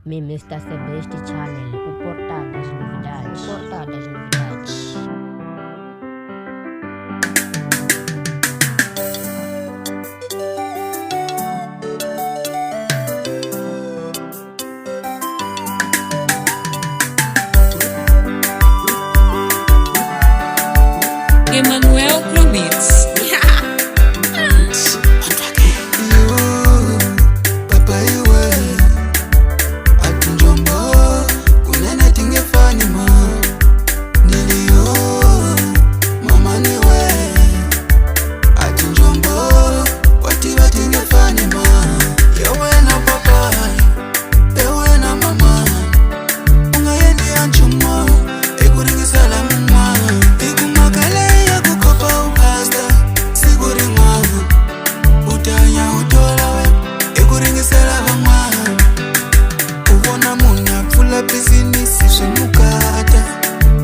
Mimi está sebesty channel, uportadas novidades. Uportadas novidades. Emanuel pro Beatz. Business swimukata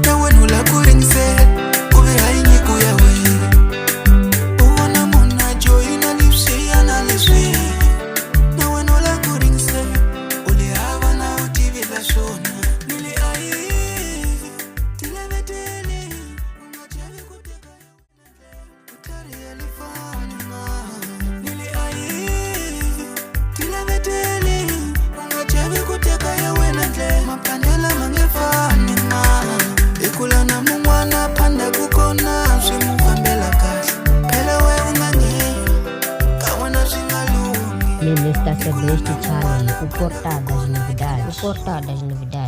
na wenu la kuringisela kube hainyiku yawe uwona muna joina lipsia na liswi na wenu la kuringisela uli hava na utivila shona nili ayi tileveteli ungachavi kuteka utari alifani nili ayi tileveteli ungachavi kuteka yawe na mapanela mangefani ikula na mungwana panda kukona swimufambela kahle phela we ungange kawana swingalungi. Mimi está sebesty channel, uportadas novidades. Uportadas novidades.